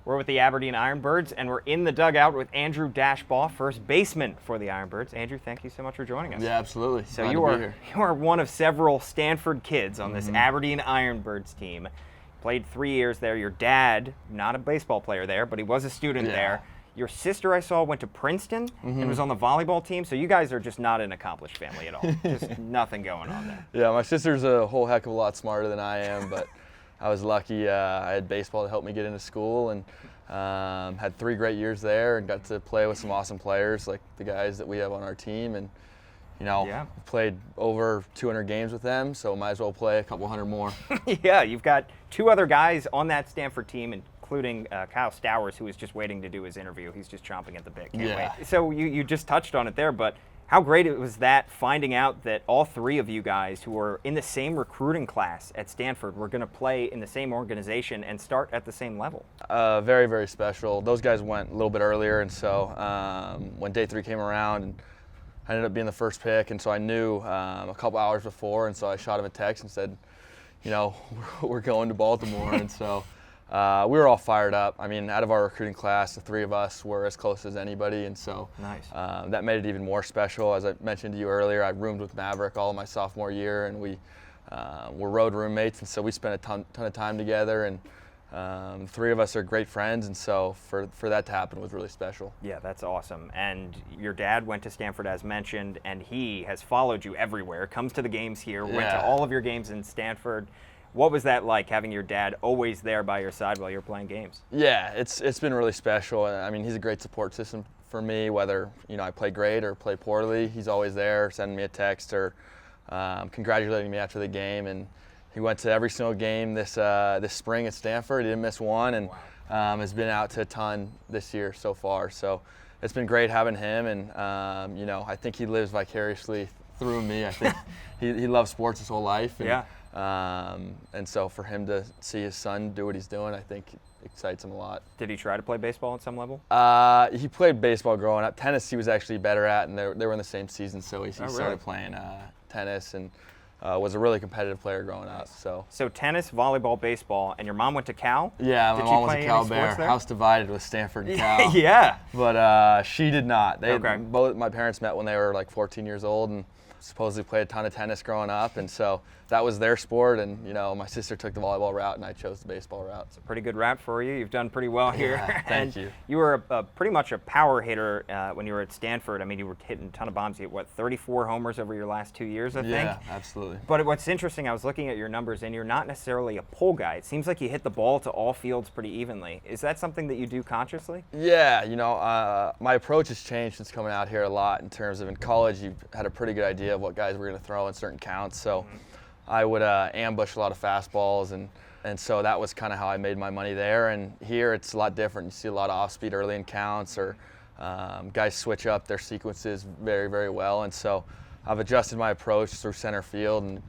We're with the Aberdeen Ironbirds, and we're in the dugout with Andrew Daschbach, first baseman for the Ironbirds. Andrew, thank you so much for joining us. Yeah, absolutely. So Glad you to be are here. you are one of several Stanford kids on this Aberdeen Ironbirds team. Played 3 years there. Your dad, not a baseball player there, but he was a student there. Your sister, I saw, went to Princeton and was on the volleyball team. So you guys are just not an accomplished family at all. Just nothing going on there. Yeah, my sister's a whole heck of a lot smarter than I am, but I was lucky. I had baseball to help me get into school, and had 3 great years there, and got to play with some awesome players like the guys that we have on our team, and played over 200 games with them, so might as well play a couple hundred more. Yeah, you've got 2 other guys on that Stanford team, including Kyle Stowers, who is just waiting to do his interview. He's just chomping at the bit. Can't wait. So you just touched on it there, but how great it was that finding out that all 3 of you guys who were in the same recruiting class at Stanford were going to play in the same organization and start at the same level. Very, very special. Those guys went a little bit earlier, and so when day 3 came around, and I ended up being the first pick, and so I knew a couple hours before, and so I shot him a text and said, we're going to Baltimore, and so we were all fired up. I mean, out of our recruiting class, the 3 of us were as close as anybody, and so that made it even more special. As I mentioned to you earlier, I roomed with Maverick all of my sophomore year, and we were road roommates, and so we spent a ton of time together, and 3 of us are great friends, and so for that to happen was really special. Yeah, that's awesome. And your dad went to Stanford, as mentioned, and he has followed you everywhere, comes to the games here, went to all of your games in Stanford. What was that like, having your dad always there by your side while you're playing games? Yeah, it's been really special. I mean, he's a great support system for me, whether I play great or play poorly. He's always there, sending me a text or congratulating me after the game. And he went to every single game this spring at Stanford. He didn't miss one, and has been out to a ton this year so far. So it's been great having him, and I think he lives vicariously through me. I think he loves sports his whole life. And, and so for him to see his son do what he's doing, I think excites him a lot. Did he try to play baseball at some level? He played baseball growing up. Tennis he was actually better at, and they were in the same season, so he started playing tennis, and was a really competitive player growing up. So tennis, volleyball, baseball, and your mom went to Cal? Yeah, my mom was a Cal Bear. House divided with Stanford and Cal. Yeah. But she did not. Both my parents met when they were like 14 years old, and supposedly played a ton of tennis growing up, and so that was their sport, and my sister took the volleyball route and I chose the baseball route. It's a pretty good route for you. You've done pretty well here. Thank you. You were pretty much a power hitter when you were at Stanford. I mean, you were hitting a ton of bombs. You hit, 34 homers over your last 2 years, I think? Yeah, absolutely. But what's interesting, I was looking at your numbers, and you're not necessarily a pull guy. It seems like you hit the ball to all fields pretty evenly. Is that something that you do consciously? Yeah, my approach has changed since coming out here a lot in terms of in college you had a pretty good idea of what guys were going to throw in certain counts. So I would ambush a lot of fastballs, and so that was kind of how I made my money there. And here it's a lot different. You see a lot of off-speed early in counts, or guys switch up their sequences very, very well. And so I've adjusted my approach through center field, and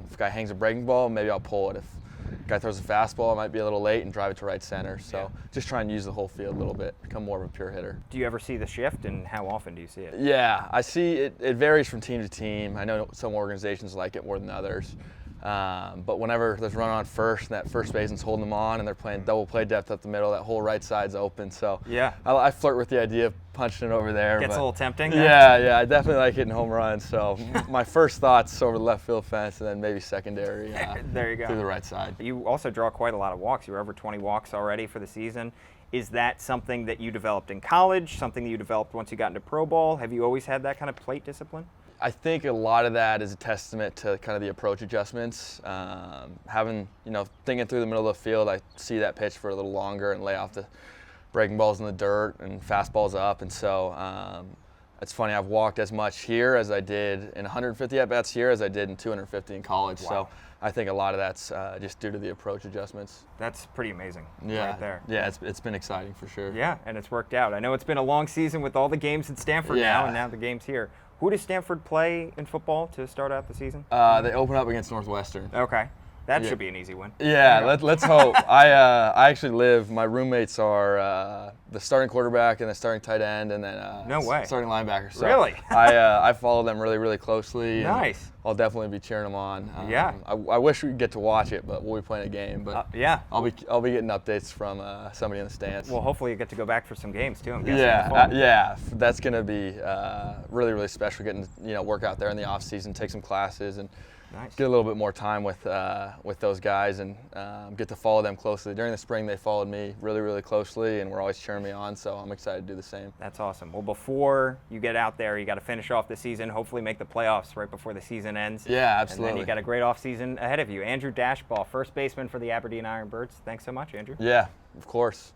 if a guy hangs a breaking ball, maybe I'll pull it. If a guy throws a fastball, I might be a little late and drive it to right center. So just try and use the whole field a little bit, become more of a pure hitter. Do you ever see the shift, and how often do you see it? Yeah, I see it. It varies from team to team. I know some organizations like it more than others. But whenever there's a run on first and that first baseman's holding them on and they're playing double play depth up the middle, that whole right side's open. So I flirt with the idea of punching it over there. Gets a little tempting. Yeah, I definitely like hitting home runs. So my first thought's over the left field fence, and then maybe secondary there you go. through the right side. You also draw quite a lot of walks. You're over 20 walks already for the season. Is that something that you developed in college, something that you developed once you got into pro ball? Have you always had that kind of plate discipline? I think a lot of that is a testament to kind of the approach adjustments. Thinking through the middle of the field, I see that pitch for a little longer and lay off the breaking balls in the dirt and fastballs up. And so it's funny, I've walked as much here as I did in 150 at-bats here as I did in 250 in college. Wow. So I think a lot of that's just due to the approach adjustments. That's pretty amazing right there. Yeah, it's been exciting for sure. Yeah, and it's worked out. I know it's been a long season with all the games at Stanford now, and now the game's here. Who does Stanford play in football to start out the season? They open up against Northwestern. Okay. That should be an easy win. Yeah, let's hope. I actually my roommates are the starting quarterback and the starting tight end, and then no way. starting linebacker. So really? I follow them really, really closely. Nice. I'll definitely be cheering them on. Yeah. I wish we could get to watch it, but we'll be playing a game. But yeah. I'll be getting updates from somebody in the stands. Well, hopefully you get to go back for some games too. I'm guessing in the fall. Yeah. That's gonna be really, really special. Getting to work out there in the off season, take some classes, and Nice. get a little bit more time with those guys, and get to follow them closely. During the spring, they followed me really, really closely, and were always cheering me on. So I'm excited to do the same. That's awesome. Well, before you get out there, you got to finish off the season. Hopefully, make the playoffs right before the season ends. Yeah, absolutely. And then you got a great off season ahead of you. Andrew Daschbach, first baseman for the Aberdeen Ironbirds. Thanks so much, Andrew. Yeah, of course.